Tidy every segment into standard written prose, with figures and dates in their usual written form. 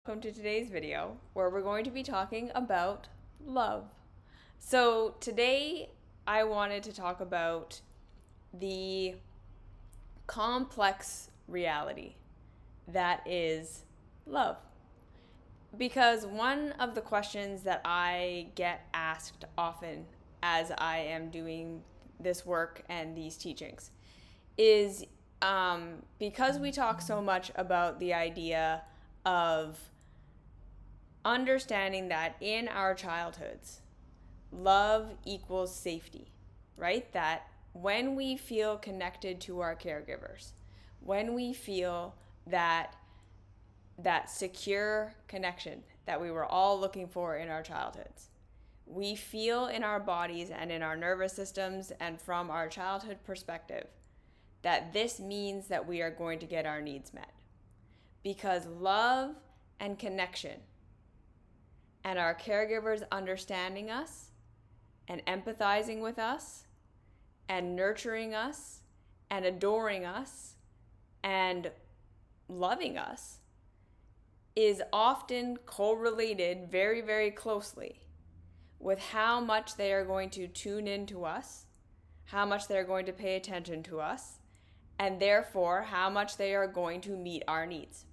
Welcome to today's video where we're going to be talking about love. So today I wanted to talk about the complex reality that is love. Because one of the questions that I get asked often as I am doing this work and these teachings is because we talk so much about the idea of understanding that in our childhoods, love equals safety, right? That when we feel connected to our caregivers, when we feel that secure connection that we were all looking for in our childhoods, we feel in our bodies and in our nervous systems and from our childhood perspective that this means that we are going to get our needs met. Because love and connection and our caregivers understanding us and empathizing with us and nurturing us and adoring us and loving us is often correlated very, very closely with how much they are going to tune into us, how much they're going to pay attention to us, and therefore how much they are going to meet our needs.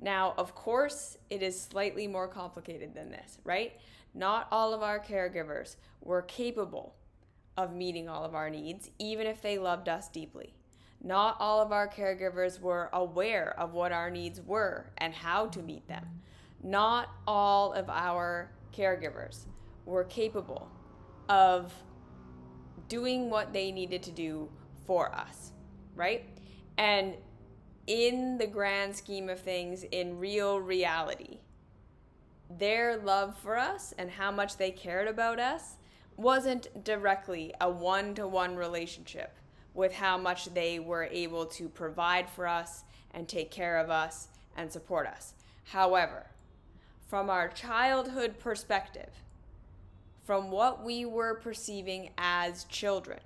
Now, of course, it is slightly more complicated than this, right? Not all of our caregivers were capable of meeting all of our needs, even if they loved us deeply. Not all of our caregivers were aware of what our needs were and how to meet them. Not all of our caregivers were capable of doing what they needed to do for us, right? And in the grand scheme of things, in real reality, their love for us and how much they cared about us wasn't directly a one-to-one relationship with how much they were able to provide for us and take care of us and support us. However, from our childhood perspective, from what we were perceiving as children,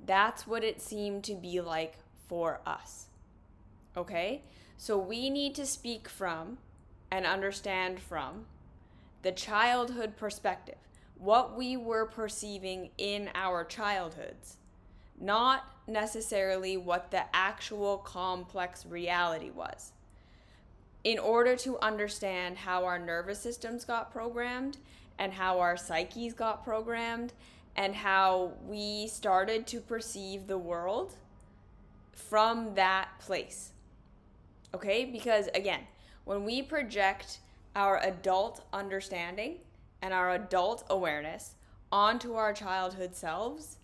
that's what it seemed to be like for us. Okay? So we need to speak from and understand from the childhood perspective, what we were perceiving in our childhoods, not necessarily what the actual complex reality was. In order to understand how our nervous systems got programmed and how our psyches got programmed and how we started to perceive the world from that place. Okay? Because again, when we project our adult understanding and our adult awareness onto our childhood selves,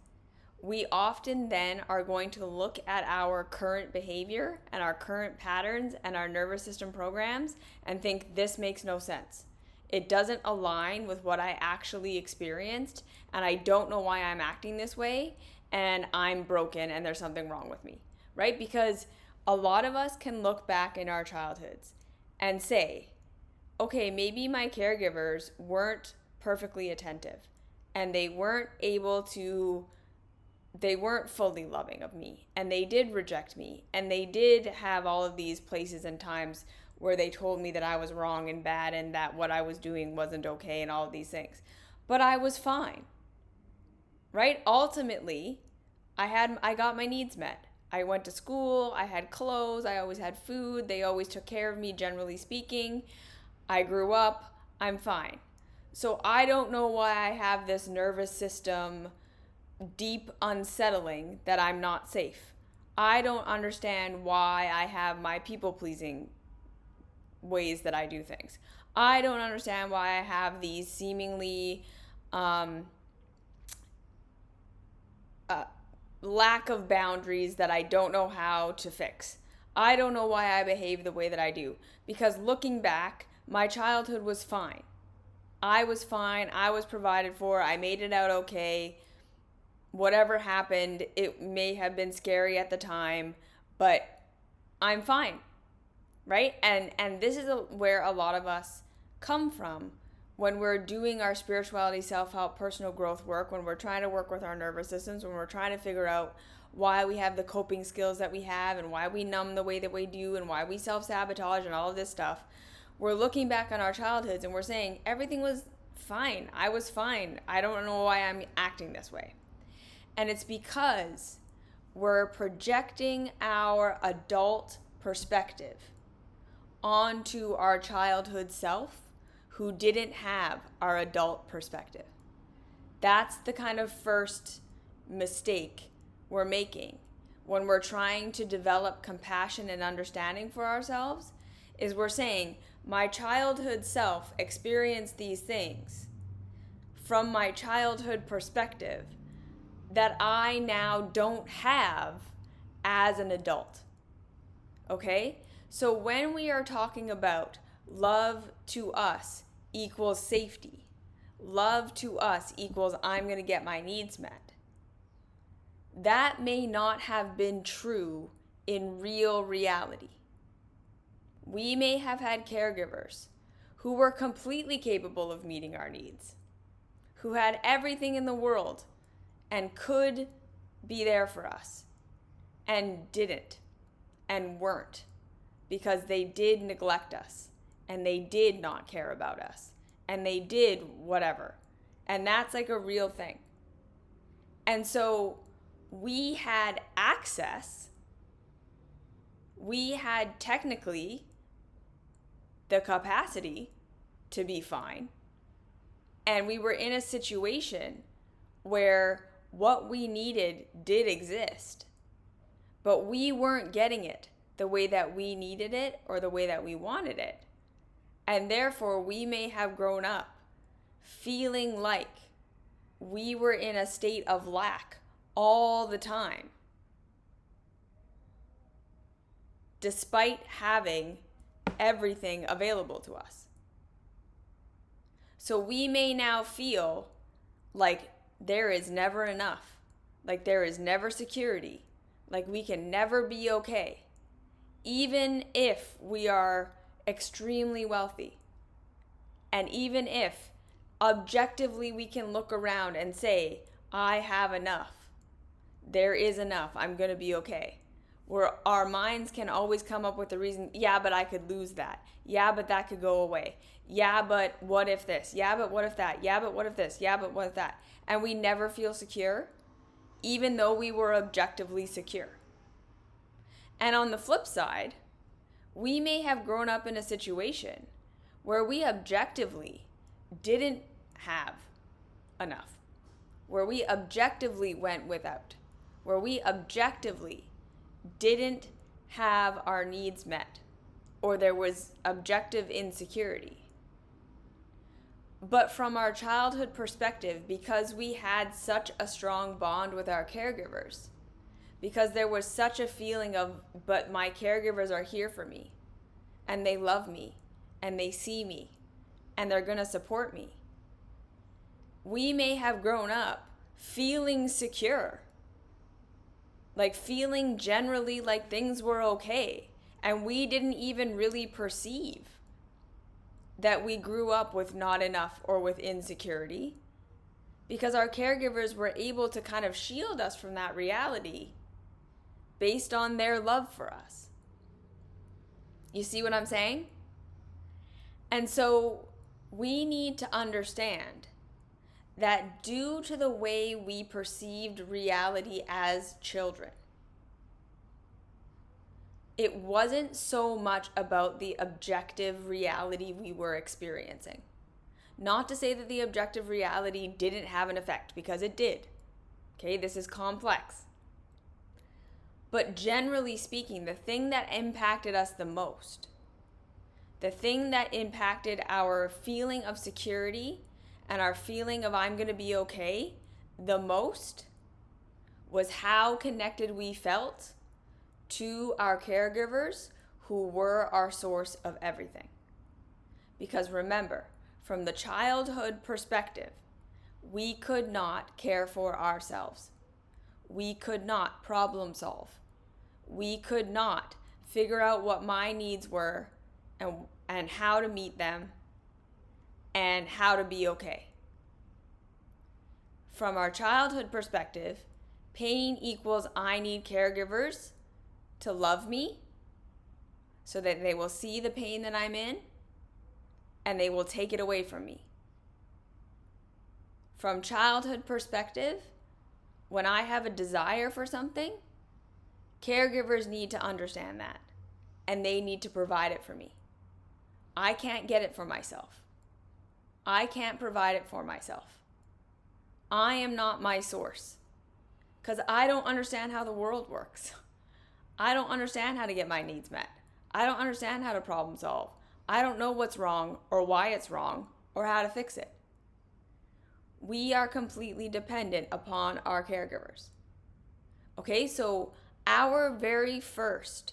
we often then are going to look at our current behavior and our current patterns and our nervous system programs and think this makes no sense. It doesn't align with what I actually experienced, and I don't know why I'm acting this way, and I'm broken and there's something wrong with me, right? Because a lot of us can look back in our childhoods and say, okay, maybe my caregivers weren't perfectly attentive and they weren't fully loving of me, and they did reject me, and they did have all of these places and times where they told me that I was wrong and bad and that what I was doing wasn't okay and all of these things. But I was fine, right? Ultimately, I got my needs met. I went to school, I had clothes, I always had food, they always took care of me, generally speaking. I grew up, I'm fine. So I don't know why I have this nervous system deep unsettling that I'm not safe. I don't understand why I have my people-pleasing ways that I do things. I don't understand why I have these seemingly lack of boundaries that I don't know how to fix. I don't know why I behave the way that I do. Because looking back, my childhood was fine. I was fine. I was provided for. I made it out okay. Whatever happened, it may have been scary at the time, but I'm fine, right? And this is where a lot of us come from when we're doing our spirituality, self-help, personal growth work, when we're trying to work with our nervous systems, when we're trying to figure out why we have the coping skills that we have and why we numb the way that we do and why we self-sabotage and all of this stuff. we're looking back on our childhoods and we're saying everything was fine. I was fine. I don't know why I'm acting this way. And it's because we're projecting our adult perspective onto our childhood self who didn't have our adult perspective. That's the kind of first mistake we're making when we're trying to develop compassion and understanding for ourselves, is we're saying, my childhood self experienced these things from my childhood perspective that I now don't have as an adult. Okay? So when we are talking about love to us equals safety, love to us equals I'm going to get my needs met, that may not have been true in real reality. We may have had caregivers who were completely capable of meeting our needs, who had everything in the world and could be there for us, and didn't and weren't, because they did neglect us and they did not care about us and they did whatever. And that's like a real thing. And so we had access, we had technically the capacity to be fine, and we were in a situation where what we needed did exist, but we weren't getting it the way that we needed it or the way that we wanted it. And therefore, we may have grown up feeling like we were in a state of lack all the time, despite having everything available to us. So we may now feel like there is never enough, like there is never security, like we can never be okay, even if we are extremely wealthy, and even if objectively we can look around and say, I have enough, there is enough, I'm going to be okay. Where our minds can always come up with the reason, yeah, but I could lose that. Yeah, but that could go away. Yeah, but what if this? Yeah, but what if that? Yeah, but what if this? Yeah, but what if that? And we never feel secure, even though we were objectively secure. And on the flip side, we may have grown up in a situation where we objectively didn't have enough, where we objectively went without, where we objectively didn't have our needs met, or there was objective insecurity. But from our childhood perspective, because we had such a strong bond with our caregivers, because there was such a feeling of, but my caregivers are here for me, and they love me, and they see me, and they're going to support me, we may have grown up feeling secure, like feeling generally like things were okay, and we didn't even really perceive that we grew up with not enough or with insecurity, because our caregivers were able to kind of shield us from that reality based on their love for us. You see what I'm saying? And so we need to understand that due to the way we perceived reality as children, it wasn't so much about the objective reality we were experiencing. Not to say that the objective reality didn't have an effect, because it did. Okay, this is complex. But generally speaking, the thing that impacted us the most, the thing that impacted our feeling of security and our feeling of I'm going to be okay the most, was how connected we felt to our caregivers, who were our source of everything. Because remember, from the childhood perspective, we could not care for ourselves. We could not problem solve. We could not figure out what my needs were and how to meet them and how to be okay. From our childhood perspective, pain equals I need caregivers to love me so that they will see the pain that I'm in and they will take it away from me. From childhood perspective, when I have a desire for something, caregivers need to understand that, and they need to provide it for me. I can't get it for myself. I can't provide it for myself. I am not my source, because I don't understand how the world works. I don't understand how to get my needs met. I don't understand how to problem solve. I don't know what's wrong or why it's wrong or how to fix it. We are completely dependent upon our caregivers. Okay, so our very first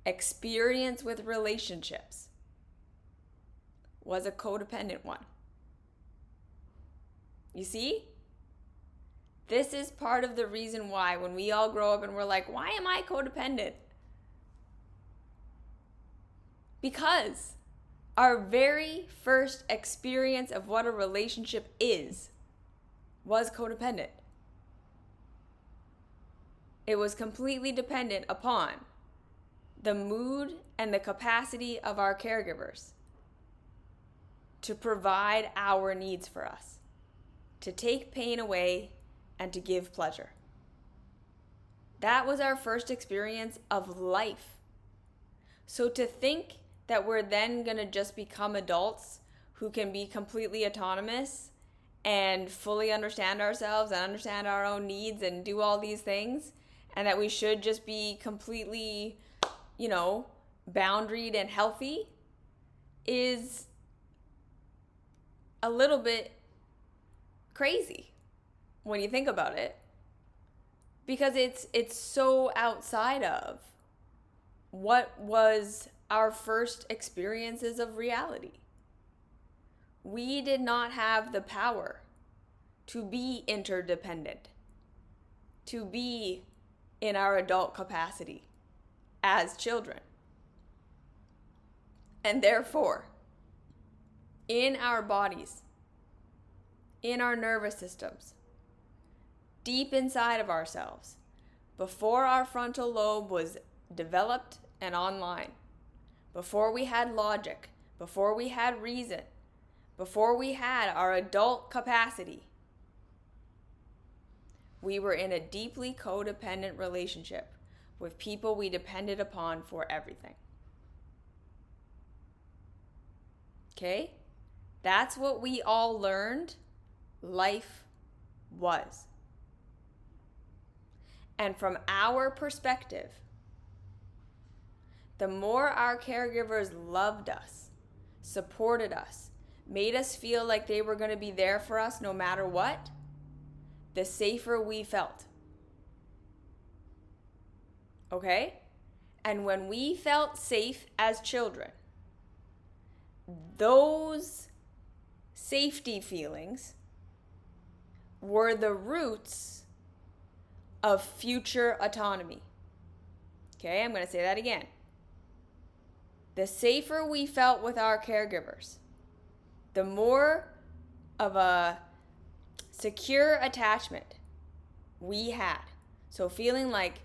experience with relationships was a codependent one. You see? This is part of the reason why when we all grow up and we're like, why am I codependent? Because our very first experience of what a relationship is was codependent. It was completely dependent upon the mood and the capacity of our caregivers to provide our needs for us, to take pain away and to give pleasure. That was our first experience of life. So to think that we're then going to just become adults who can be completely autonomous and fully understand ourselves and understand our own needs and do all these things, and that we should just be completely, boundaried and healthy, is a little bit crazy when you think about it, because it's so outside of what was our first experiences of reality. We did not have the power to be interdependent, to be in our adult capacity as children. And therefore, in our bodies, in our nervous systems, deep inside of ourselves, before our frontal lobe was developed and online, before we had logic, before we had reason, before we had our adult capacity, we were in a deeply codependent relationship with people we depended upon for everything. Okay? That's what we all learned life was. And from our perspective, the more our caregivers loved us, supported us, made us feel like they were going to be there for us no matter what, the safer we felt. Okay? And when we felt safe as children, those safety feelings were the roots of future autonomy. Okay, I'm going to say that again. The safer we felt with our caregivers, the more of a secure attachment we had. So feeling like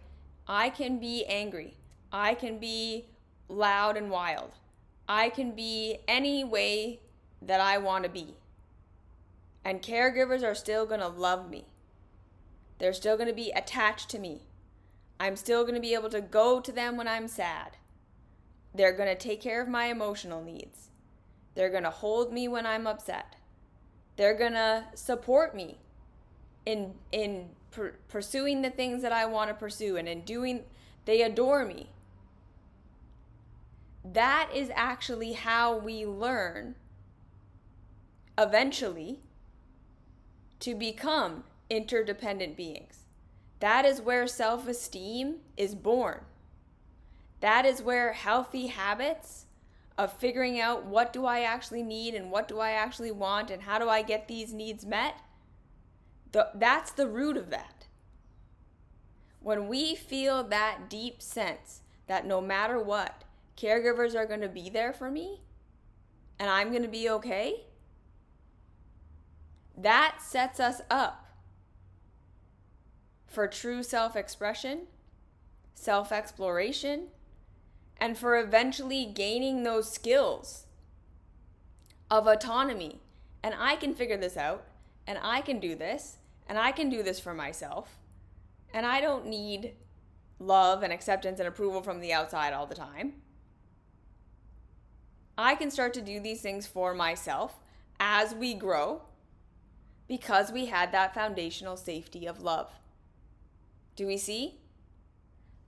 I can be angry, I can be loud and wild, I can be any way that I want to be. And caregivers are still going to love me. They're still going to be attached to me. I'm still going to be able to go to them when I'm sad. They're going to take care of my emotional needs. They're going to hold me when I'm upset. They're going to support me in pursuing the things that I want to pursue, and in doing, they adore me. That is actually how we learn eventually to become interdependent beings. That is where self-esteem is born. That is where healthy habits of figuring out what do I actually need and what do I actually want and how do I get these needs met, that's the root of that. When we feel that deep sense that no matter what, caregivers are going to be there for me and I'm going to be okay, that sets us up for true self-expression, self-exploration, and for eventually gaining those skills of autonomy. And I can figure this out, and I can do this, and I can do this for myself. And I don't need love and acceptance and approval from the outside all the time. I can start to do these things for myself as we grow because we had that foundational safety of love. Do we see?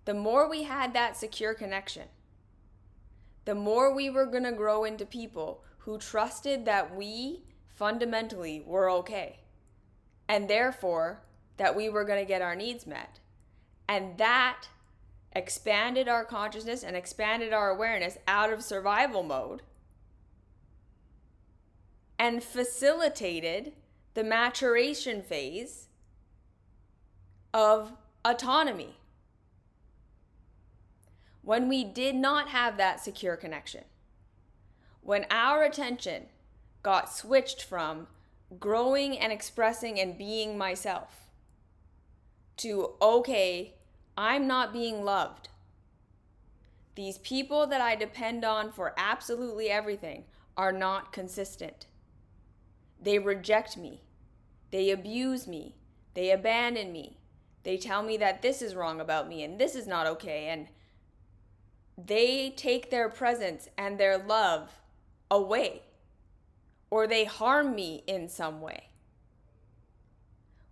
The more we had that secure connection, the more we were going to grow into people who trusted that we fundamentally were okay, and therefore that we were going to get our needs met. And that expanded our consciousness and expanded our awareness out of survival mode and facilitated the maturation phase of autonomy. When we did not have that secure connection, when our attention got switched from growing and expressing and being myself to, okay, I'm not being loved. These people that I depend on for absolutely everything are not consistent. They reject me. They abuse me. They abandon me. They tell me that this is wrong about me and this is not okay. And they take their presence and their love away, or they harm me in some way.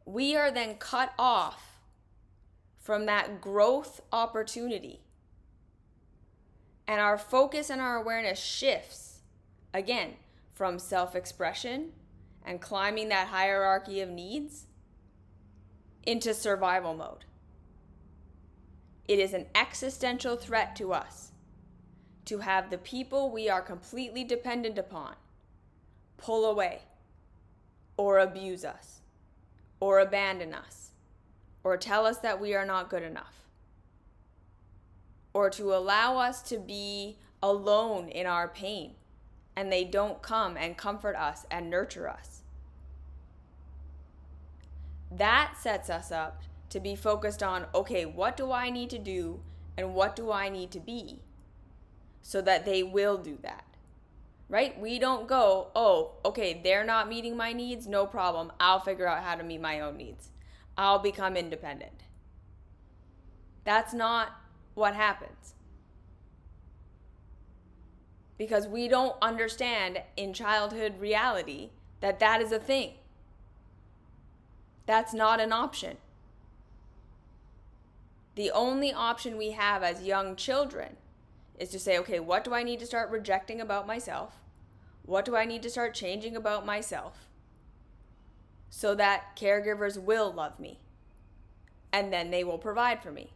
We are then cut off from that growth opportunity. And our focus and our awareness shifts, again, from self-expression and climbing that hierarchy of needs into survival mode. It is an existential threat to us to have the people we are completely dependent upon pull away, or abuse us, or abandon us, or tell us that we are not good enough, or to allow us to be alone in our pain, and they don't come and comfort us and nurture us. That sets us up to be focused on, okay, what do I need to do and what do I need to be so that they will do that, right? We don't go, oh, okay, they're not meeting my needs, no problem. I'll figure out how to meet my own needs. I'll become independent. That's not what happens. Because we don't understand in childhood reality that that is a thing. That's not an option. The only option we have as young children is to say, okay, what do I need to start rejecting about myself? What do I need to start changing about myself so that caregivers will love me and then they will provide for me?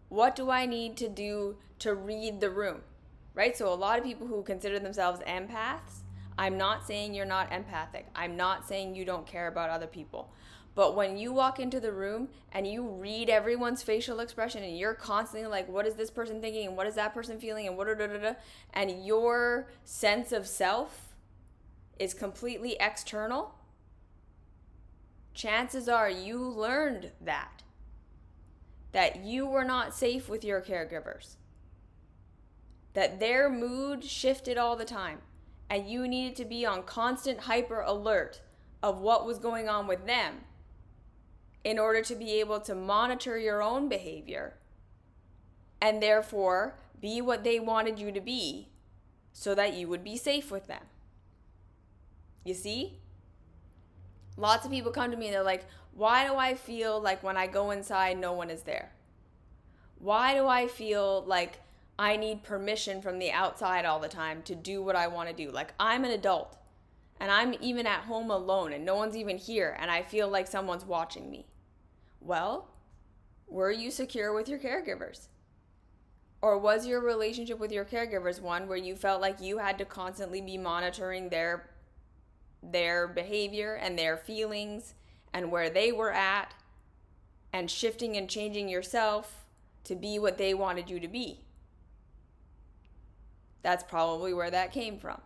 What do I need to do to read the room, right? So a lot of people who consider themselves empaths, I'm not saying you're not empathic. I'm not saying you don't care about other people. But when you walk into the room and you read everyone's facial expression and you're constantly like, what is this person thinking and what is that person feeling and and your sense of self is completely external, chances are you learned that you were not safe with your caregivers, that their mood shifted all the time and you needed to be on constant hyper alert of what was going on with them in order to be able to monitor your own behavior and therefore be what they wanted you to be so that you would be safe with them. You see? Lots of people come to me and they're like, why do I feel like when I go inside, no one is there? Why do I feel like I need permission from the outside all the time to do what I want to do? Like, I'm an adult and I'm even at home alone and no one's even here and I feel like someone's watching me. Well, were you secure with your caregivers? Or was your relationship with your caregivers one where you felt like you had to constantly be monitoring their behavior and their feelings and where they were at and shifting and changing yourself to be what they wanted you to be? That's probably where that came from.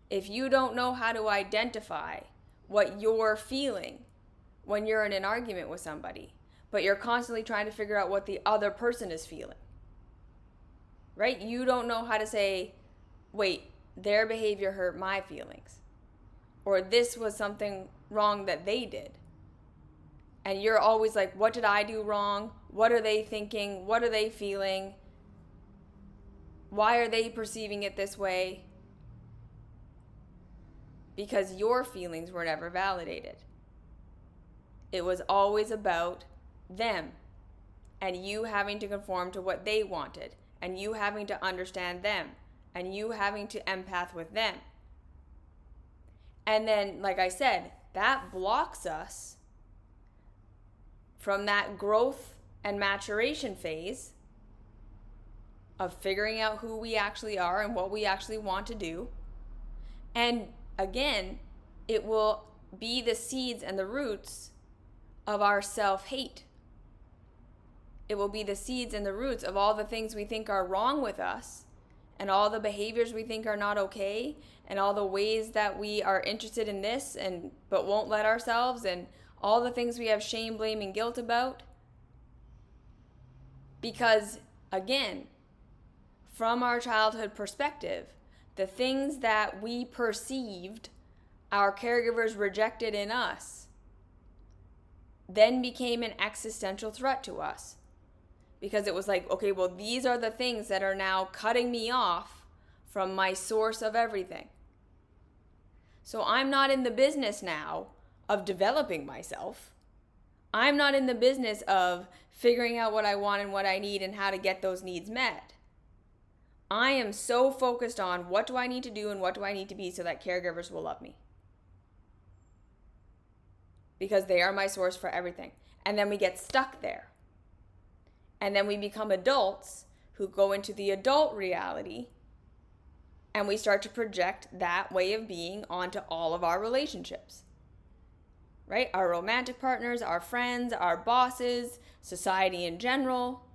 If you don't know how to identify what you're feeling when you're in an argument with somebody, but you're constantly trying to figure out what the other person is feeling, right? You don't know how to say, wait, their behavior hurt my feelings, or this was something wrong that they did. And you're always like, what did I do wrong? What are they thinking? What are they feeling? Why are they perceiving it this way? Because your feelings were never validated. It was always about them and you having to conform to what they wanted and you having to understand them and you having to empath with them. And then, like I said, that blocks us from that growth and maturation phase of figuring out who we actually are and what we actually want to do. And again, it will be the seeds and the roots of our self-hate. It will be the seeds and the roots of all the things we think are wrong with us and all the behaviors we think are not okay and all the ways that we are interested in this but won't let ourselves, and all the things we have shame, blame, and guilt about. Because, again, from our childhood perspective, the things that we perceived our caregivers rejected in us then became an existential threat to us. Because it was like, okay, well, these are the things that are now cutting me off from my source of everything. So I'm not in the business now of developing myself. I'm not in the business of figuring out what I want and what I need and how to get those needs met. I am so focused on what do I need to do and what do I need to be so that caregivers will love me. Because they are my source for everything. And then we get stuck there. And then we become adults who go into the adult reality and we start to project that way of being onto all of our relationships. Right? Our romantic partners, our friends, our bosses, society in general.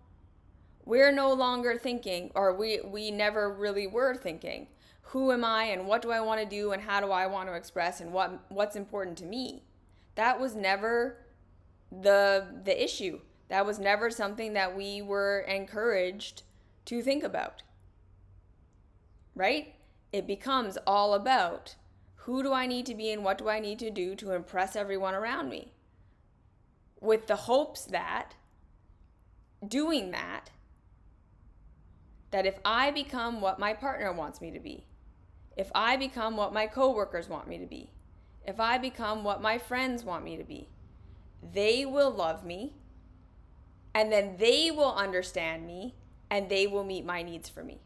We're no longer thinking, or we never really were thinking, who am I and what do I want to do and how do I want to express and what's important to me. That was never the issue. That was never something that we were encouraged to think about. Right? It becomes all about who do I need to be and what do I need to do to impress everyone around me? With the hopes that doing that if I become what my partner wants me to be, if I become what my coworkers want me to be, if I become what my friends want me to be, they will love me, and then they will understand me, and they will meet my needs for me.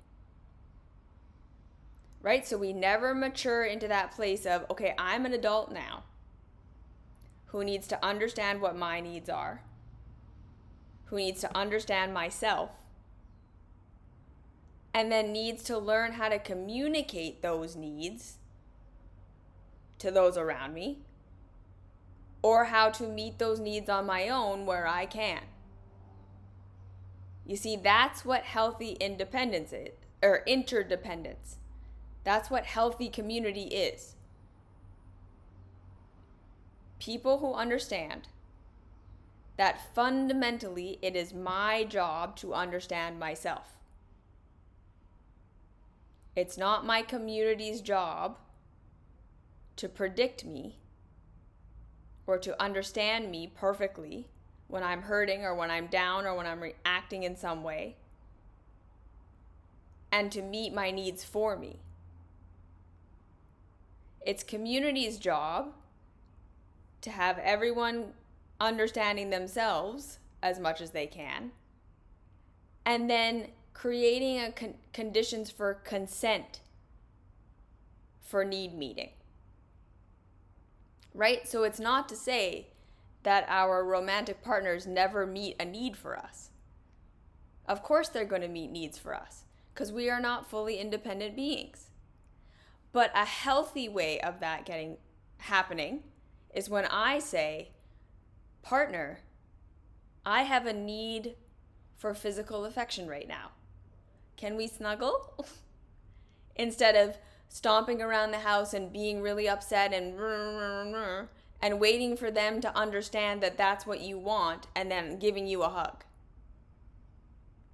Right? So we never mature into that place of, okay, I'm an adult now who needs to understand what my needs are, who needs to understand myself, and then needs to learn how to communicate those needs to those around me, or how to meet those needs on my own where I can. You see, that's what healthy independence is, or interdependence. That's what healthy community is. People who understand that fundamentally it is my job to understand myself. It's not my community's job to predict me or to understand me perfectly when I'm hurting or when I'm down or when I'm reacting in some way, and to meet my needs for me. It's community's job to have everyone understanding themselves as much as they can, and then creating conditions for consent for need meeting. Right? So it's not to say that our romantic partners never meet a need for us. Of course they're going to meet needs for us because we are not fully independent beings. But a healthy way of that happening is when I say, partner, I have a need for physical affection right now. Can we snuggle? Instead of stomping around the house and being really upset and waiting for them to understand that that's what you want and then giving you a hug.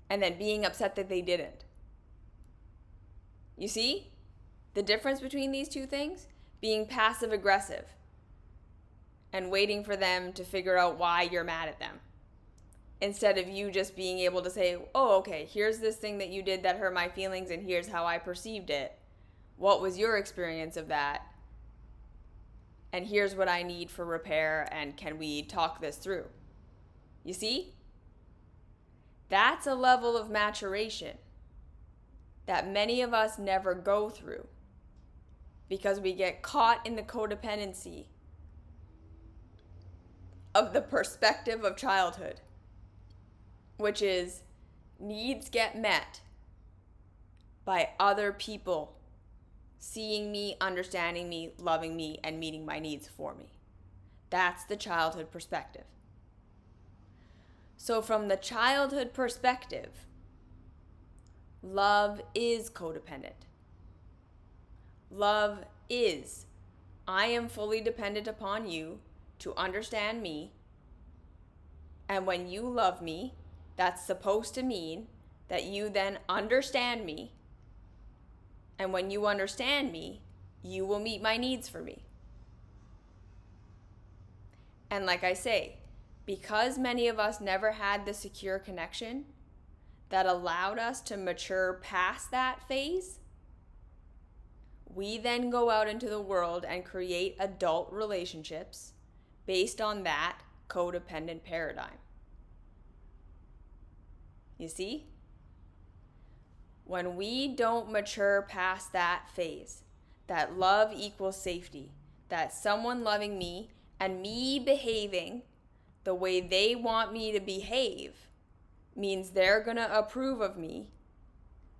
And then being upset that they didn't. You see? The difference between these two things, being passive aggressive and waiting for them to figure out why you're mad at them, instead of you just being able to say, oh, okay, here's this thing that you did that hurt my feelings and here's how I perceived it. What was your experience of that? And here's what I need for repair, and can we talk this through? You see? That's a level of maturation that many of us never go through because we get caught in the codependency of the perspective of childhood, which is needs get met by other people seeing me, understanding me, loving me, and meeting my needs for me. That's the childhood perspective. So from the childhood perspective, love is codependent. Love is, I am fully dependent upon you to understand me. And when you love me, that's supposed to mean that you then understand me. And when you understand me, you will meet my needs for me. And like I say, because many of us never had the secure connection that allowed us to mature past that phase, we then go out into the world and create adult relationships based on that codependent paradigm. You see? When we don't mature past that phase, that love equals safety, that someone loving me and me behaving the way they want me to behave means they're going to approve of me.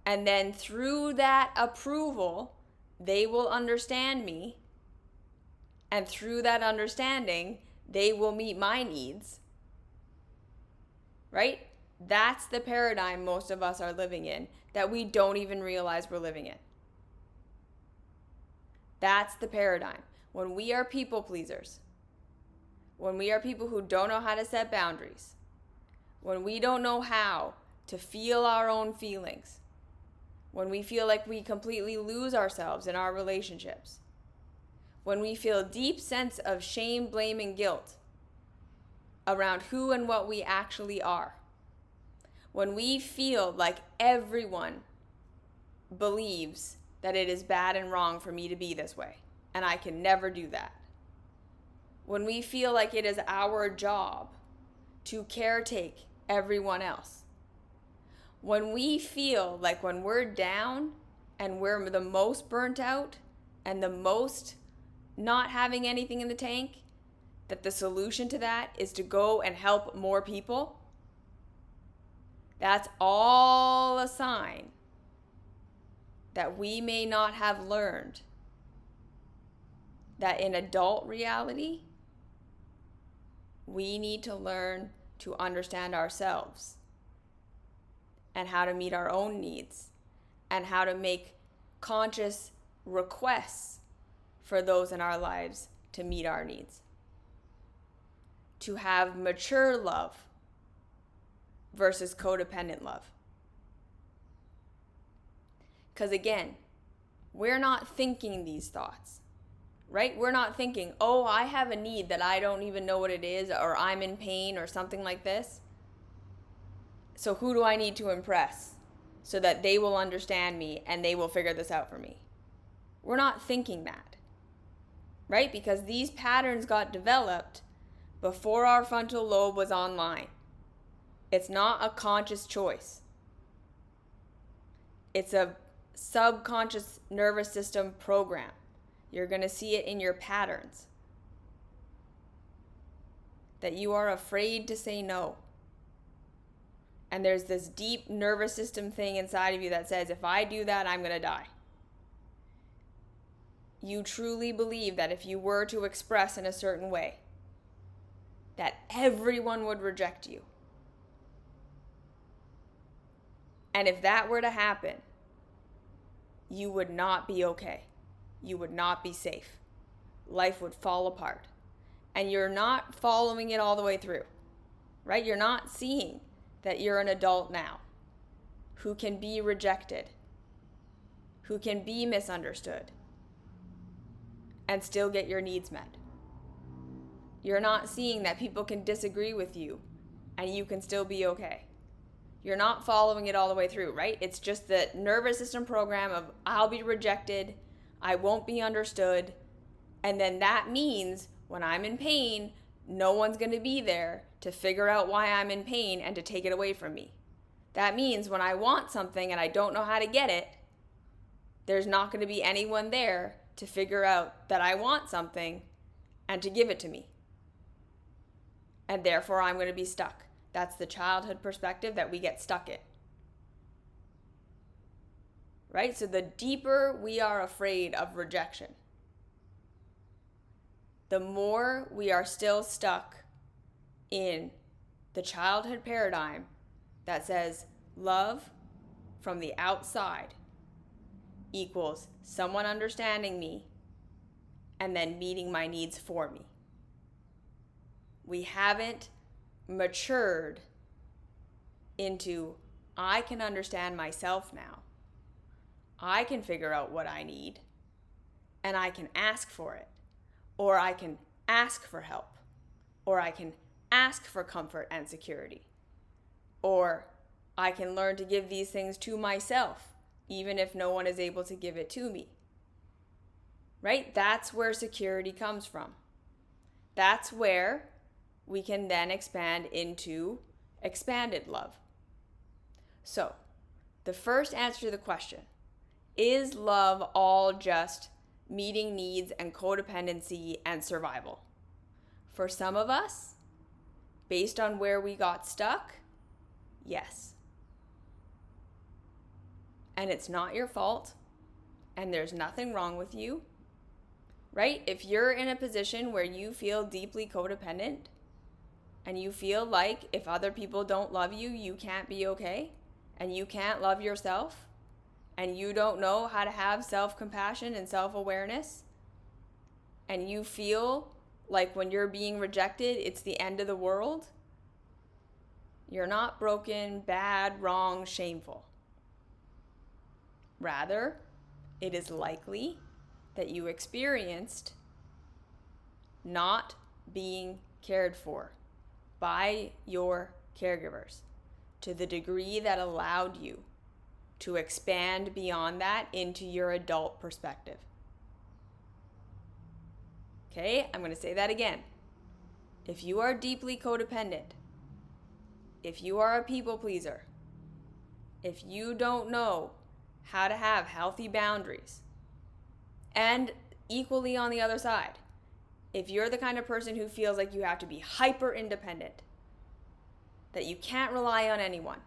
And then through that approval, they will understand me. And through that understanding, they will meet my needs. Right? That's the paradigm most of us are living in that we don't even realize we're living in. That's the paradigm. When we are people pleasers, when we are people who don't know how to set boundaries, when we don't know how to feel our own feelings, when we feel like we completely lose ourselves in our relationships, when we feel a deep sense of shame, blame, and guilt around who and what we actually are, when we feel like everyone believes that it is bad and wrong for me to be this way, and I can never do that. When we feel like it is our job to caretake everyone else. When we feel like when we're down and we're the most burnt out and the most not having anything in the tank, that the solution to that is to go and help more people, that's all a sign that we may not have learned that in adult reality, we need to learn to understand ourselves and how to meet our own needs and how to make conscious requests for those in our lives to meet our needs. To have mature love versus codependent love. Because again, we're not thinking these thoughts, right? We're not thinking, oh, I have a need that I don't even know what it is, or I'm in pain or something like this. So who do I need to impress so that they will understand me and they will figure this out for me? We're not thinking that, right? Because these patterns got developed before our frontal lobe was online. It's not a conscious choice. It's a subconscious nervous system program. You're going to see it in your patterns. That you are afraid to say no. And there's this deep nervous system thing inside of you that says, if I do that, I'm going to die. You truly believe that if you were to express in a certain way, that everyone would reject you. And if that were to happen, you would not be okay. You would not be safe. Life would fall apart. And you're not following it all the way through, right? You're not seeing that you're an adult now who can be rejected, who can be misunderstood and still get your needs met. You're not seeing that people can disagree with you and you can still be okay. You're not following it all the way through, right? It's just the nervous system program of I'll be rejected, I won't be understood, and then that means when I'm in pain, no one's going to be there to figure out why I'm in pain and to take it away from me. That means when I want something and I don't know how to get it, there's not going to be anyone there to figure out that I want something and to give it to me. And therefore, I'm going to be stuck. That's the childhood perspective that we get stuck in. Right? So the deeper we are afraid of rejection, the more we are still stuck in the childhood paradigm that says love from the outside equals someone understanding me and then meeting my needs for me. We haven't matured into I can understand myself now. I can figure out what I need and I can ask for it. Or I can ask for help. Or I can ask for comfort and security. Or I can learn to give these things to myself, even if no one is able to give it to me. Right? That's where security comes from. That's where we can then expand into expanded love. So, the first answer to the question, is love all just meeting needs and codependency and survival? For some of us, based on where we got stuck, yes. And it's not your fault, and there's nothing wrong with you, right? If you're in a position where you feel deeply codependent, and you feel like if other people don't love you, you can't be okay, and you can't love yourself, and you don't know how to have self-compassion and self-awareness, and you feel like when you're being rejected, it's the end of the world, you're not broken, bad, wrong, shameful. Rather, it is likely that you experienced not being cared for by your caregivers to the degree that allowed you to expand beyond that into your adult perspective. Okay, I'm going to say that again. If you are deeply codependent, if you are a people pleaser, if you don't know how to have healthy boundaries, and equally on the other side, if you're the kind of person who feels like you have to be hyper independent, that you can't rely on anyone,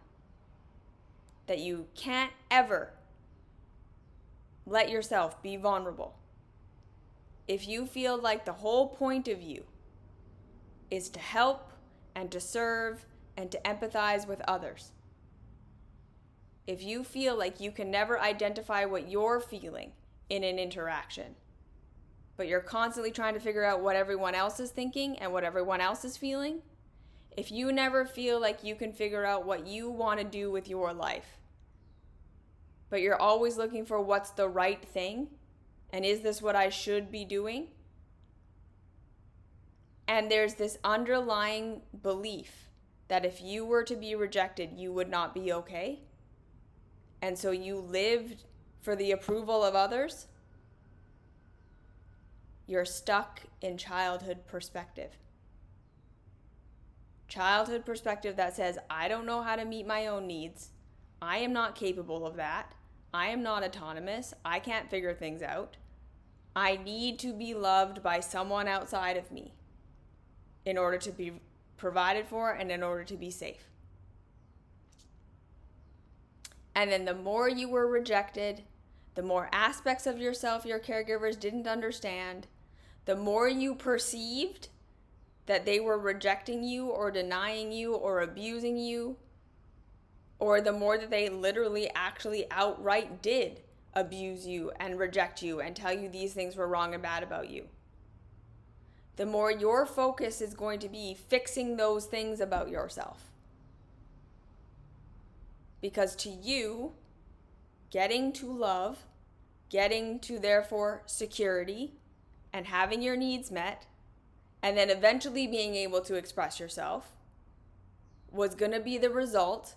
that you can't ever let yourself be vulnerable, if you feel like the whole point of you is to help and to serve and to empathize with others, if you feel like you can never identify what you're feeling in an interaction, but you're constantly trying to figure out what everyone else is thinking and what everyone else is feeling, if you never feel like you can figure out what you want to do with your life, but you're always looking for what's the right thing, and is this what I should be doing? And there's this underlying belief that if you were to be rejected, you would not be okay, and so you lived for the approval of others, you're stuck in childhood perspective. Childhood perspective that says, I don't know how to meet my own needs. I am not capable of that. I am not autonomous. I can't figure things out. I need to be loved by someone outside of me in order to be provided for and in order to be safe. And then the more you were rejected, the more aspects of yourself your caregivers didn't understand, the more you perceived that they were rejecting you or denying you or abusing you, or the more that they literally actually outright did abuse you and reject you and tell you these things were wrong and bad about you, the more your focus is going to be fixing those things about yourself. Because to you, getting to love getting to therefore security and having your needs met, and then eventually being able to express yourself, was going to be the result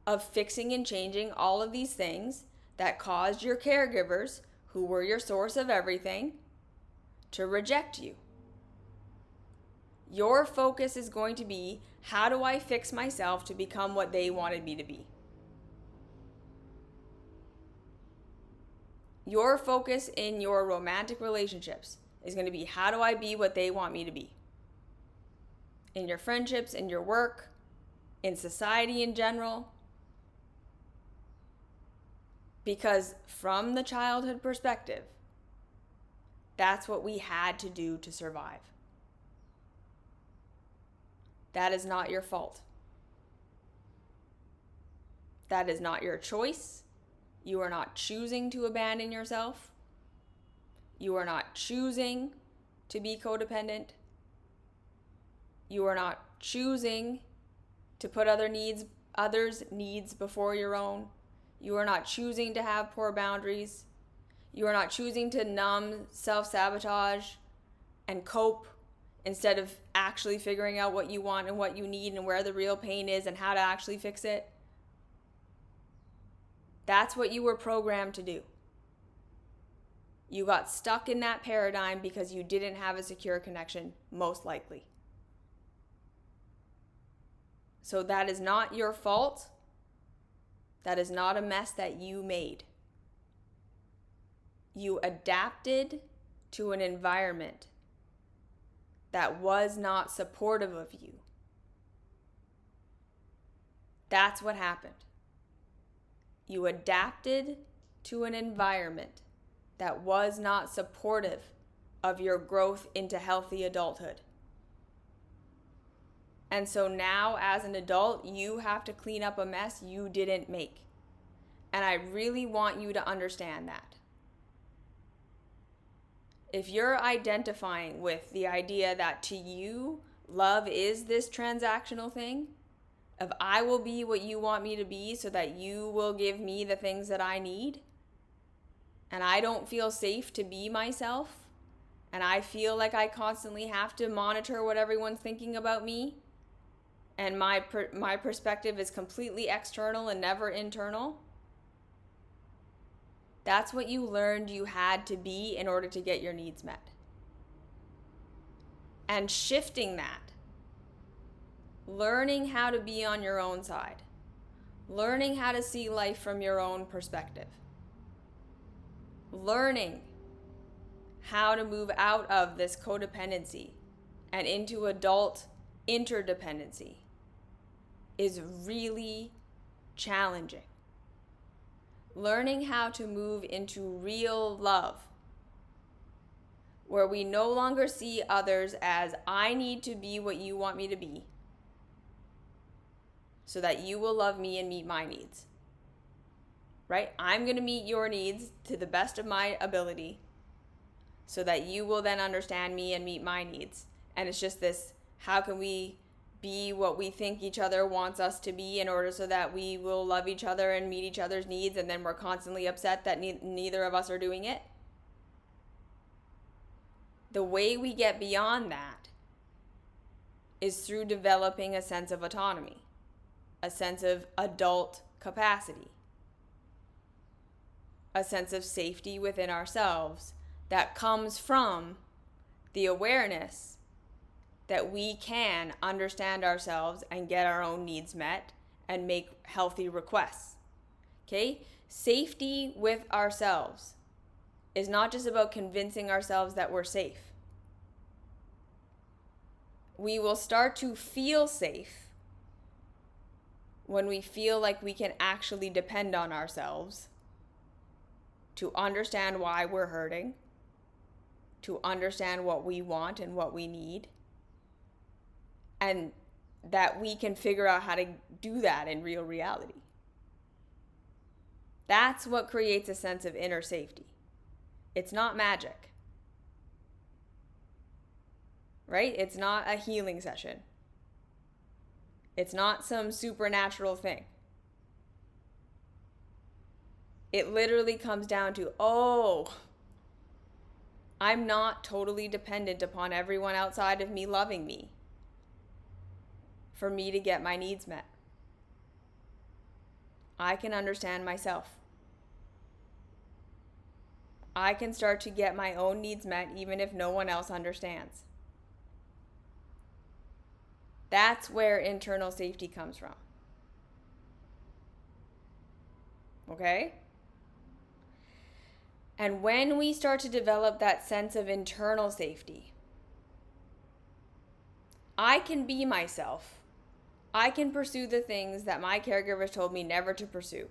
of fixing and changing all of these things that caused your caregivers, who were your source of everything, to reject you. Your focus is going to be, how do I fix myself to become what they wanted me to be? Your focus in your romantic relationships is going to be, how do I be what they want me to be? In your friendships, in your work, in society in general. Because from the childhood perspective, that's what we had to do to survive. That is not your fault. That is not your choice. You are not choosing to abandon yourself. You are not choosing to be codependent. You are not choosing to put others' needs before your own. You are not choosing to have poor boundaries. You are not choosing to numb, self-sabotage, and cope instead of actually figuring out what you want and what you need and where the real pain is and how to actually fix it. That's what you were programmed to do. You got stuck in that paradigm because you didn't have a secure connection, most likely. So that is not your fault. That is not a mess that you made. You adapted to an environment that was not supportive of you. That's what happened. You adapted to an environment that was not supportive of your growth into healthy adulthood. And so now, as an adult, you have to clean up a mess you didn't make. And I really want you to understand that. If you're identifying with the idea that to you, love is this transactional thing, of I will be what you want me to be so that you will give me the things that I need, and I don't feel safe to be myself, and I feel like I constantly have to monitor what everyone's thinking about me, and my perspective is completely external and never internal, that's what you learned you had to be in order to get your needs met. And shifting that, learning how to be on your own side, learning how to see life from your own perspective, learning how to move out of this codependency and into adult interdependency is really challenging. Learning how to move into real love, where we no longer see others as I need to be what you want me to be so that you will love me and meet my needs. Right? I'm going to meet your needs to the best of my ability so that you will then understand me and meet my needs. And it's just this, how can we be what we think each other wants us to be in order so that we will love each other and meet each other's needs, and then we're constantly upset that neither of us are doing it? The way we get beyond that is through developing a sense of autonomy, a sense of adult capacity, a sense of safety within ourselves that comes from the awareness that we can understand ourselves and get our own needs met and make healthy requests. Okay? Safety with ourselves is not just about convincing ourselves that we're safe. We will start to feel safe when we feel like we can actually depend on ourselves to understand why we're hurting, to understand what we want and what we need, and that we can figure out how to do that in real reality. That's what creates a sense of inner safety. It's not magic, right? It's not a healing session. It's not some supernatural thing. It literally comes down to, oh, I'm not totally dependent upon everyone outside of me loving me for me to get my needs met. I can understand myself. I can start to get my own needs met even if no one else understands. That's where internal safety comes from. Okay? And when we start to develop that sense of internal safety, I can be myself. I can pursue the things that my caregivers told me never to pursue.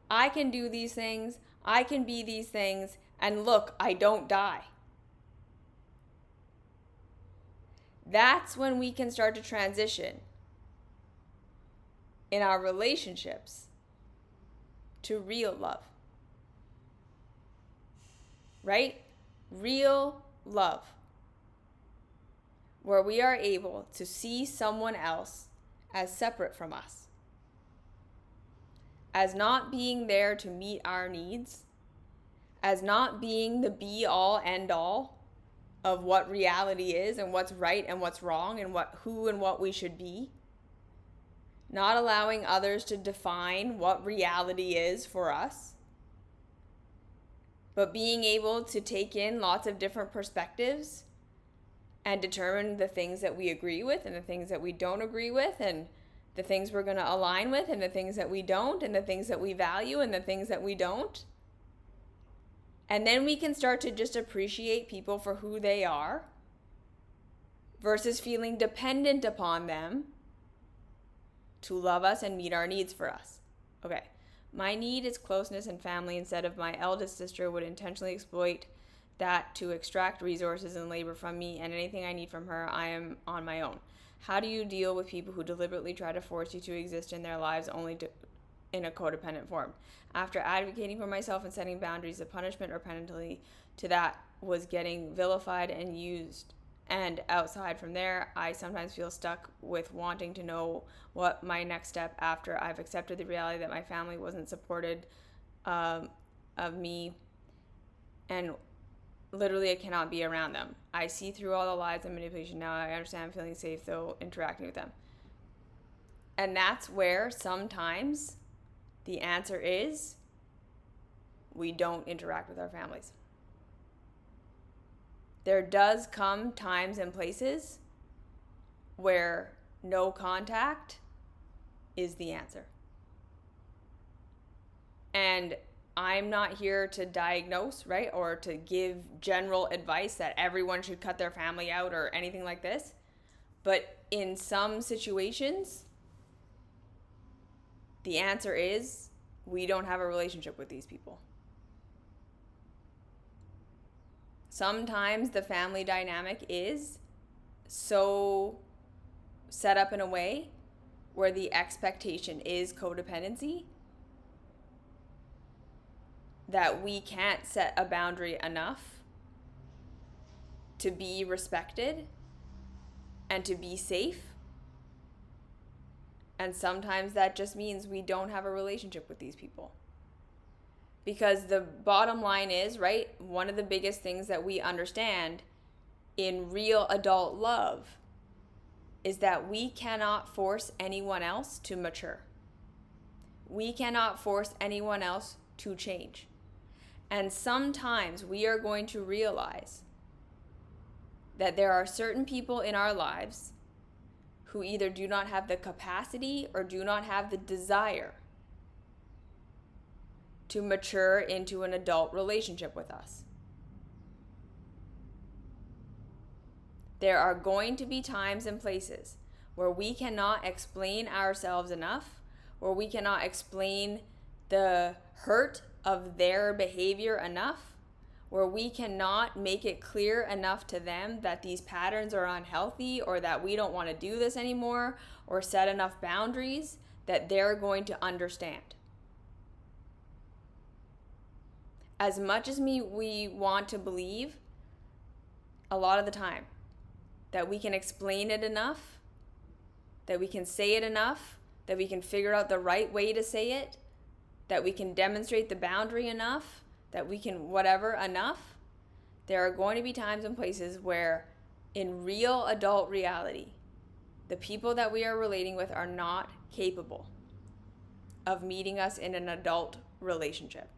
I can do these things. I can be these things. And look, I don't die. That's when we can start to transition in our relationships to real love. Right? Real love. Where we are able to see someone else as separate from us. As not being there to meet our needs. As not being the be all end all of what reality is and what's right and what's wrong and who and what we should be. Not allowing others to define what reality is for us. But being able to take in lots of different perspectives and determine the things that we agree with and the things that we don't agree with, and the things we're going to align with and the things that we don't, and the things that we value and the things that we don't. And then we can start to just appreciate people for who they are versus feeling dependent upon them to love us and meet our needs for us. Okay. My need is closeness and family instead of my eldest sister would intentionally exploit that to extract resources and labor from me, and anything I need from her, I am on my own. How do you deal with people who deliberately try to force you to exist in their lives only in a codependent form? After advocating for myself and setting boundaries, the punishment or penalty to that was getting vilified and used. And outside from there, I sometimes feel stuck with wanting to know what my next step after I've accepted the reality that my family wasn't supported of me, and literally I cannot be around them. I see through all the lies and manipulation now. I understand I'm feeling safe though interacting with them. And that's where sometimes the answer is we don't interact with our families. There does come times and places where no contact is the answer. And I'm not here to diagnose, right, or to give general advice that everyone should cut their family out or anything like this. But in some situations, the answer is we don't have a relationship with these people. Sometimes the family dynamic is so set up in a way where the expectation is codependency that we can't set a boundary enough to be respected and to be safe. And sometimes that just means we don't have a relationship with these people. Because the bottom line is, right, one of the biggest things that we understand in real adult love is that we cannot force anyone else to mature. We cannot force anyone else to change. And sometimes we are going to realize that there are certain people in our lives who either do not have the capacity or do not have the desire to mature into an adult relationship with us. There are going to be times and places where we cannot explain ourselves enough, where we cannot explain the hurt of their behavior enough, where we cannot make it clear enough to them that these patterns are unhealthy or that we don't want to do this anymore, or set enough boundaries that they're going to understand. As much as we want to believe, a lot of the time, that we can explain it enough, that we can say it enough, that we can figure out the right way to say it, that we can demonstrate the boundary enough, that we can whatever enough, there are going to be times and places where in real adult reality, the people that we are relating with are not capable of meeting us in an adult relationship.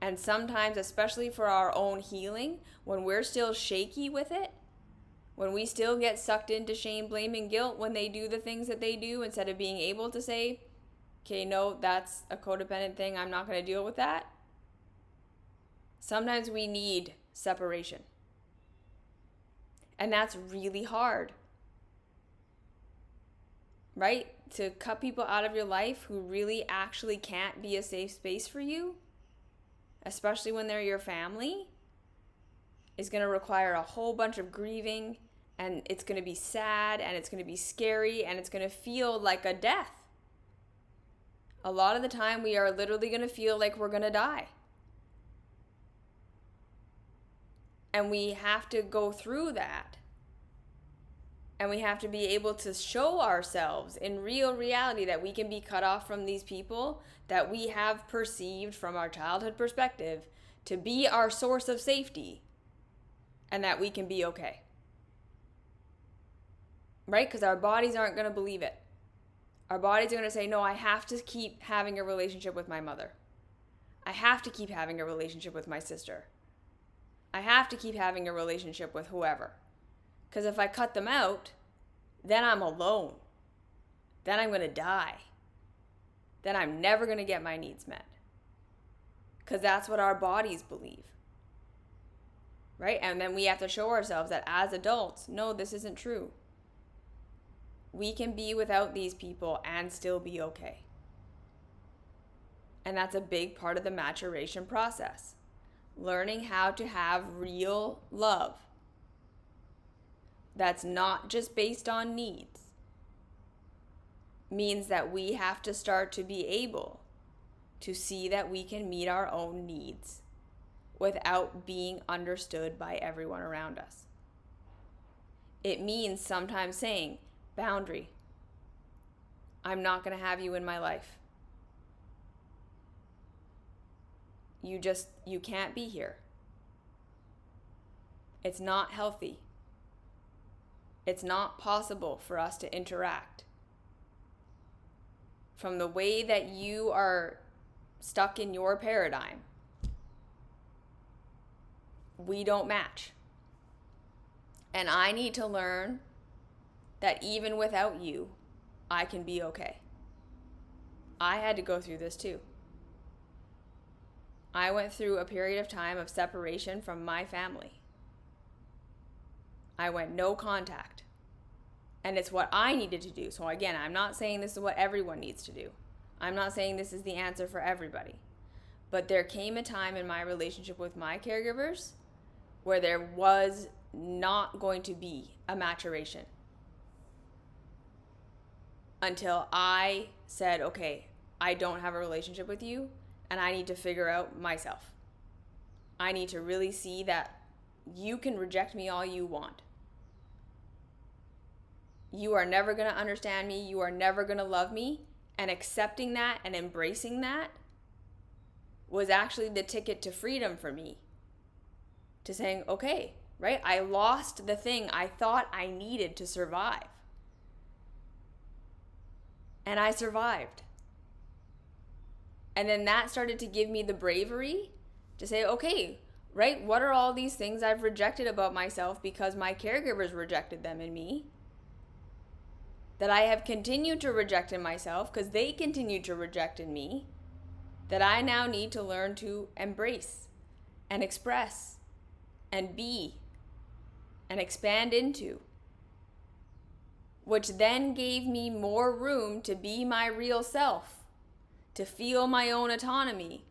And sometimes, especially for our own healing, when we're still shaky with it, when we still get sucked into shame, blame, and guilt when they do the things that they do, instead of being able to say, okay, no, that's a codependent thing, I'm not going to deal with that. Sometimes we need separation. And that's really hard. Right? To cut people out of your life who really actually can't be a safe space for you, especially when they're your family, is going to require a whole bunch of grieving, and it's going to be sad, and it's going to be scary, and it's going to feel like a death. A lot of the time, we are literally going to feel like we're going to die. And we have to go through that. And we have to be able to show ourselves in real reality that we can be cut off from these people that we have perceived from our childhood perspective to be our source of safety, and that we can be okay. Right? Because our bodies aren't going to believe it. Our bodies are going to say, no, I have to keep having a relationship with my mother. I have to keep having a relationship with my sister. I have to keep having a relationship with whoever. Because if I cut them out, then I'm alone. Then I'm going to die. Then I'm never going to get my needs met. Because that's what our bodies believe. Right? And then we have to show ourselves that as adults, no, this isn't true. We can be without these people and still be okay. And that's a big part of the maturation process. Learning how to have real love that's not just based on needs means that we have to start to be able to see that we can meet our own needs without being understood by everyone around us. It means sometimes saying, boundary, I'm not going to have you in my life. You can't be here. It's not healthy. It's not possible for us to interact. From the way that you are stuck in your paradigm, we don't match. And I need to learn that even without you, I can be okay. I had to go through this too. I went through a period of time of separation from my family. I went no contact. And it's what I needed to do. So again, I'm not saying this is what everyone needs to do. I'm not saying this is the answer for everybody. But there came a time in my relationship with my caregivers where there was not going to be a maturation. Until I said, okay, I don't have a relationship with you, and I need to figure out myself. I need to really see that you can reject me all you want. You are never going to understand me. You are never going to love me. And accepting that and embracing that was actually the ticket to freedom for me. To saying, okay, right? I lost the thing I thought I needed to survive. And I survived. And then that started to give me the bravery to say, okay, right? What are all these things I've rejected about myself because my caregivers rejected them in me? That I have continued to reject in myself because they continued to reject in me, that I now need to learn to embrace and express and be and expand into, which then gave me more room to be my real self, to feel my own autonomy,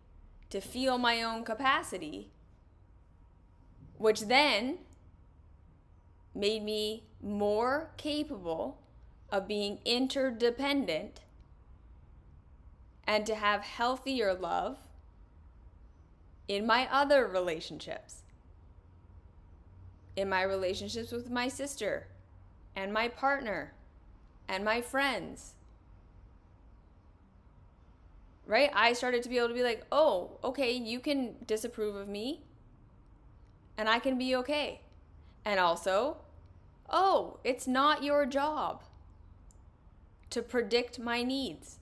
to feel my own capacity, which then made me more capable of being interdependent and to have healthier love in my other relationships. In my relationships with my sister and my partner and my friends. right? I started to be able to be like, oh, okay, you can disapprove of me and I can be okay. And also, oh, it's not your job to predict my needs.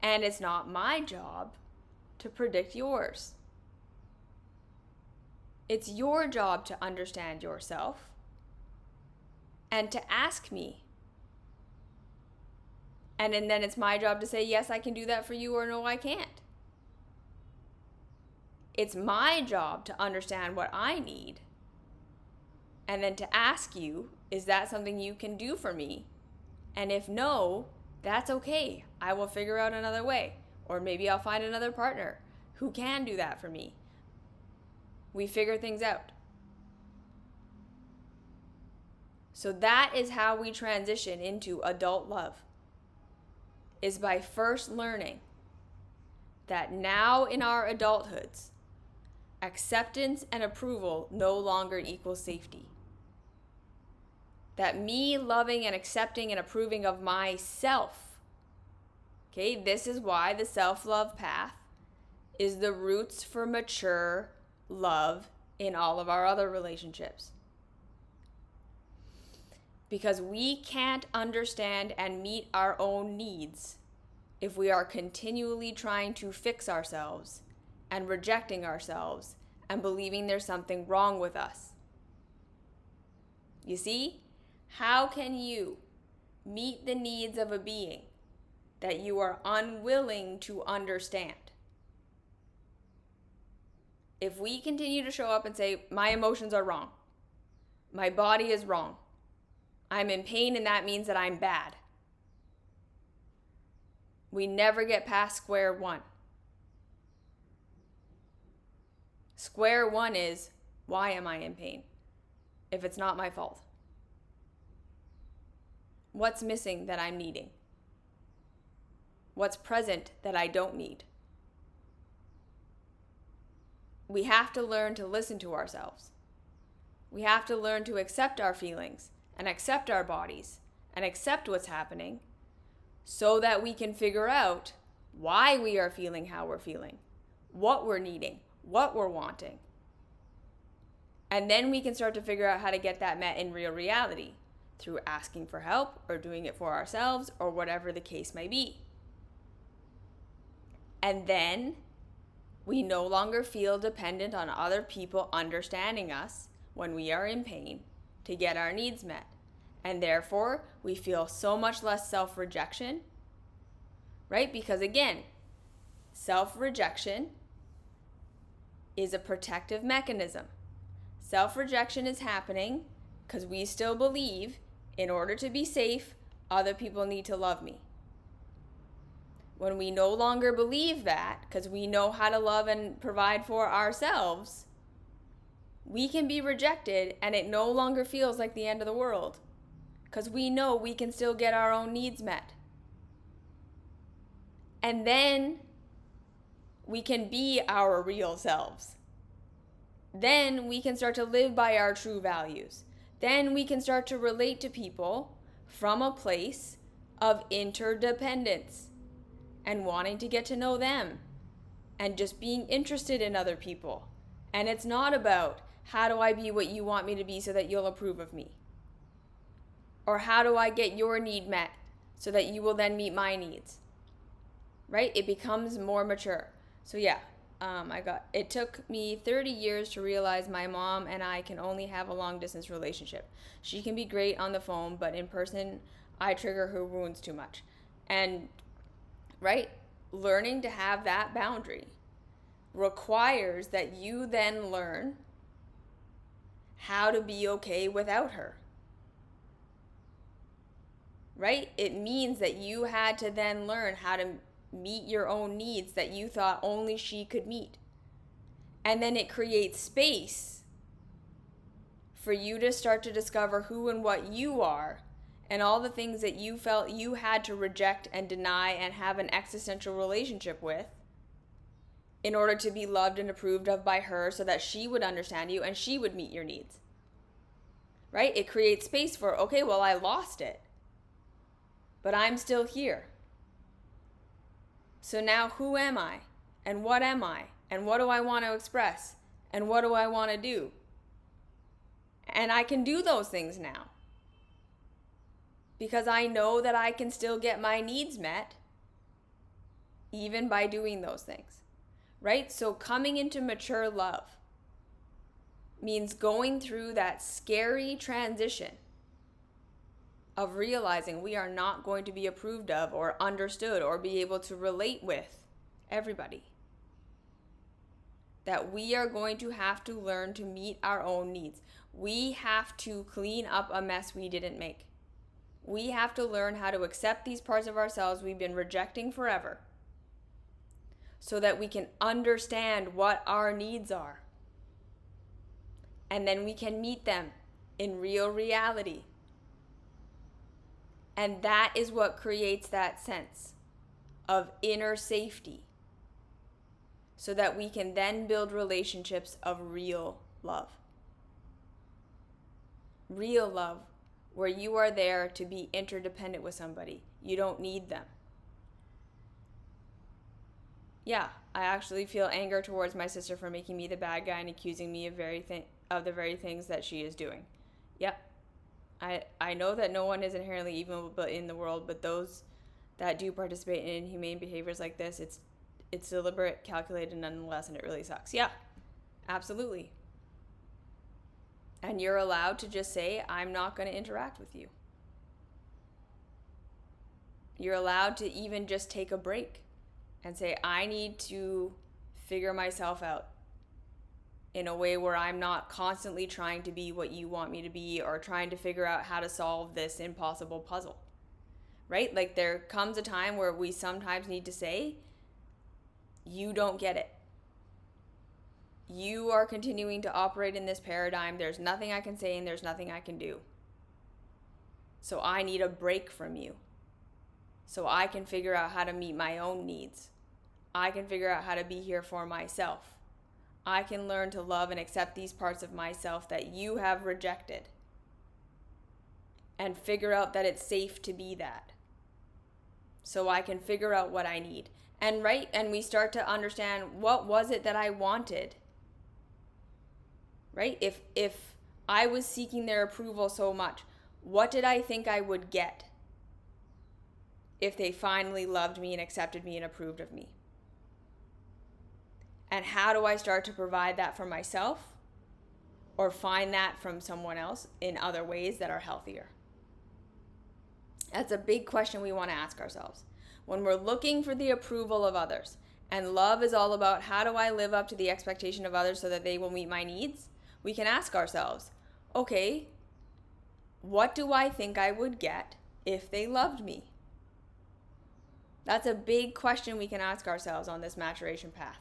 And it's not my job to predict yours. It's your job to understand yourself and to ask me. And then it's my job to say, yes, I can do that for you, or no, I can't. It's my job to understand what I need. And then to ask you, is that something you can do for me? And if no, that's okay. I will figure out another way. Or maybe I'll find another partner who can do that for me. We figure things out. So that is how we transition into adult love, is by first learning that now in our adulthoods, acceptance and approval no longer equals safety. That me loving and accepting and approving of myself, okay, this is why the self-love path is the roots for mature love in all of our other relationships. Because we can't understand and meet our own needs if we are continually trying to fix ourselves and rejecting ourselves and believing there's something wrong with us. You see? How can you meet the needs of a being that you are unwilling to understand? If we continue to show up and say, my emotions are wrong, my body is wrong, I'm in pain and that means that I'm bad, we never get past square one. Square one is, why am I in pain if it's not my fault? What's missing that I'm needing? What's present that I don't need? We have to learn to listen to ourselves. We have to learn to accept our feelings and accept our bodies and accept what's happening so that we can figure out why we are feeling how we're feeling, what we're needing, what we're wanting. And then we can start to figure out how to get that met in real reality through asking for help or doing it for ourselves or whatever the case may be. And then we no longer feel dependent on other people understanding us when we are in pain to get our needs met. And therefore, we feel so much less self-rejection, right? Because again, self-rejection is a protective mechanism. Self-rejection is happening because we still believe in order to be safe, other people need to love me. When we no longer believe that, because we know how to love and provide for ourselves, we can be rejected and it no longer feels like the end of the world. Because we know we can still get our own needs met. And then we can be our real selves. Then we can start to live by our true values. Then we can start to relate to people from a place of interdependence and wanting to get to know them and just being interested in other people. And it's not about how do I be what you want me to be so that you'll approve of me? Or how do I get your need met so that you will then meet my needs? Right? It becomes more mature. So yeah, it took me 30 years to realize my mom and I can only have a long distance relationship. She can be great on the phone, but in person, I trigger her wounds too much. And, right, learning to have that boundary requires that you then learn how to be okay without her. Right? It means that you had to then learn how to meet your own needs that you thought only she could meet. And then it creates space for you to start to discover who and what you are and all the things that you felt you had to reject and deny and have an existential relationship with in order to be loved and approved of by her so that she would understand you and she would meet your needs. Right? It creates space for, okay, well, I lost it, but I'm still here. So now who am I? And what am I? And what do I want to express? And what do I want to do? And I can do those things now. Because I know that I can still get my needs met even by doing those things. Right? So coming into mature love means going through that scary transition of realizing we are not going to be approved of or understood or be able to relate with everybody. That we are going to have to learn to meet our own needs. We have to clean up a mess we didn't make. We have to learn how to accept these parts of ourselves we've been rejecting forever so that we can understand what our needs are. And then we can meet them in real reality. And that is what creates that sense of inner safety so that we can then build relationships of real love. Real love, where you are there to be interdependent with somebody. You don't need them. Yeah, I actually feel anger towards my sister for making me the bad guy and accusing me of the very things that she is doing. Yep. I know that no one is inherently evil in the world, but those that do participate in inhumane behaviors like this, it's deliberate, calculated nonetheless, and it really sucks. Yeah, absolutely. And you're allowed to just say, I'm not going to interact with you. You're allowed to even just take a break and say, I need to figure myself out in a way where I'm not constantly trying to be what you want me to be or trying to figure out how to solve this impossible puzzle. Right? Like there comes a time where we sometimes need to say, you don't get it. You are continuing to operate in this paradigm. There's nothing I can say and there's nothing I can do. So I need a break from you. So I can figure out how to meet my own needs. I can figure out how to be here for myself. I can learn to love and accept these parts of myself that you have rejected. And figure out that it's safe to be that. So I can figure out what I need. And we start to understand, what was it that I wanted? Right? If I was seeking their approval so much, what did I think I would get if they finally loved me and accepted me and approved of me? And how do I start to provide that for myself or find that from someone else in other ways that are healthier? That's a big question we want to ask ourselves. When we're looking for the approval of others, and love is all about how do I live up to the expectation of others so that they will meet my needs, we can ask ourselves, okay, what do I think I would get if they loved me? That's a big question we can ask ourselves on this maturation path.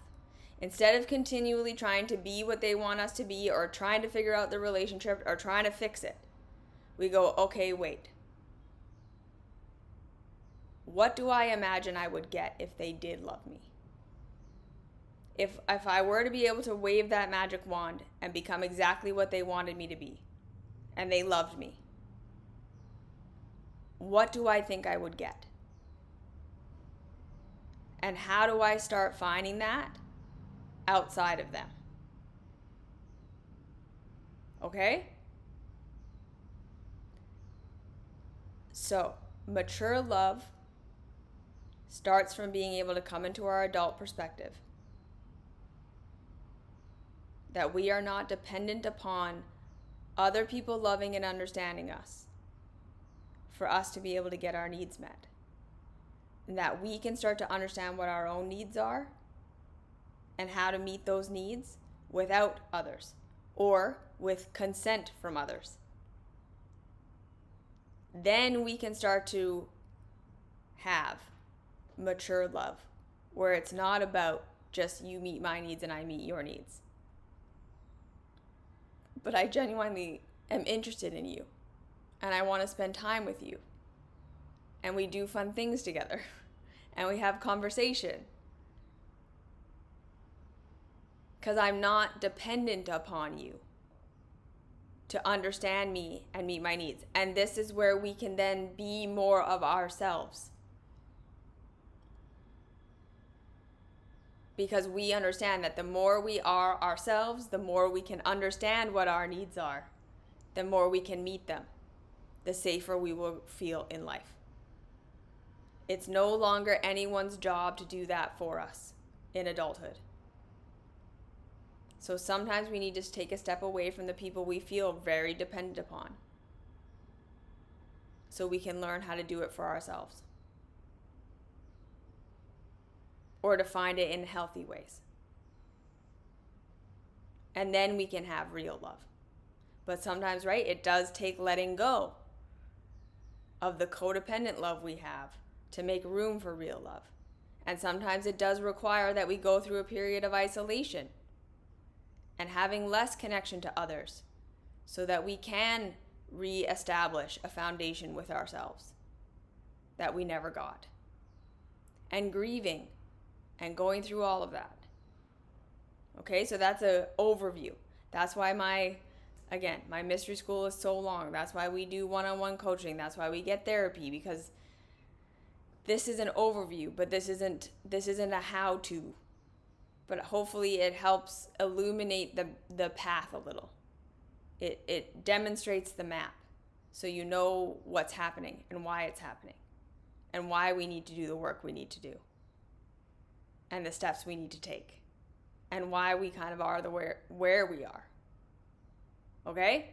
Instead of continually trying to be what they want us to be or trying to figure out the relationship or trying to fix it, we go, okay, wait. What do I imagine I would get if they did love me? If I were to be able to wave that magic wand and become exactly what they wanted me to be, and they loved me, what do I think I would get? And how do I start finding that outside of them? Okay? So, mature love starts from being able to come into our adult perspective. That we are not dependent upon other people loving and understanding us for us to be able to get our needs met. And that we can start to understand what our own needs are and how to meet those needs without others or with consent from others. Then we can start to have mature love where it's not about just you meet my needs and I meet your needs. But I genuinely am interested in you and I want to spend time with you. And we do fun things together and we have conversation. Because I'm not dependent upon you to understand me and meet my needs. And this is where we can then be more of ourselves. because we understand that the more we are ourselves, the more we can understand what our needs are, the more we can meet them, the safer we will feel in life. It's no longer anyone's job to do that for us in adulthood. So sometimes we need to take a step away from the people we feel very dependent upon, so we can learn how to do it for ourselves, or to find it in healthy ways. And then we can have real love. But sometimes, right, it does take letting go of the codependent love we have to make room for real love. And sometimes it does require that we go through a period of isolation and having less connection to others, so that we can reestablish a foundation with ourselves that we never got. And grieving and going through all of that. Okay, so that's an overview. That's why my mystery school is so long. That's why we do one-on-one coaching. That's why we get therapy, because this is an overview, but this isn't a how-to. But hopefully it helps illuminate the path a little. It demonstrates the map, so you know what's happening and why it's happening, and why we need to do the work we need to do, and the steps we need to take, and why we kind of are where we are. Okay?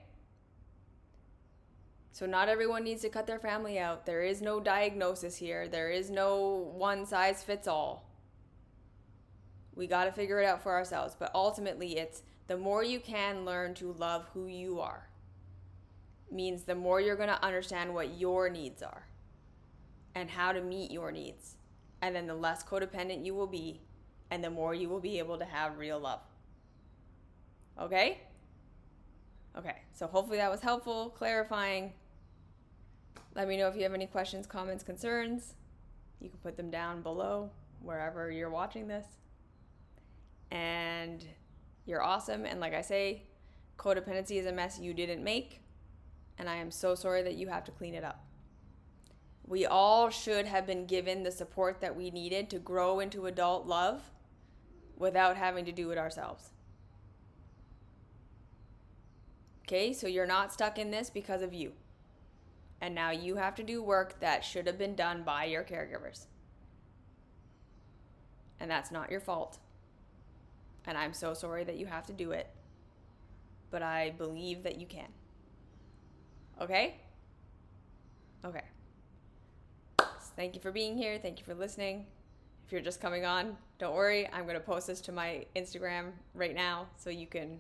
So not everyone needs to cut their family out. There is no diagnosis here. There is no one size fits all. We got to figure it out for ourselves. But ultimately, it's the more you can learn to love who you are, means the more you're going to understand what your needs are and how to meet your needs. And then the less codependent you will be, and the more you will be able to have real love. Okay? Okay, so hopefully that was helpful, clarifying. Let me know if you have any questions, comments, concerns. You can put them down below, wherever you're watching this. And you're awesome. And like I say, codependency is a mess you didn't make. And I am so sorry that you have to clean it up. We all should have been given the support that we needed to grow into adult love without having to do it ourselves. Okay, so you're not stuck in this because of you. And now you have to do work that should have been done by your caregivers. And that's not your fault. And I'm so sorry that you have to do it. But I believe that you can. Okay? Okay. Thank you for being here. Thank you for listening. If you're just coming on, don't worry. I'm going to post this to my Instagram right now so you can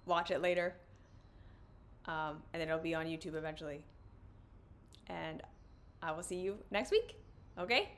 watch it later. And then it'll be on YouTube eventually. And I will see you next week. Okay?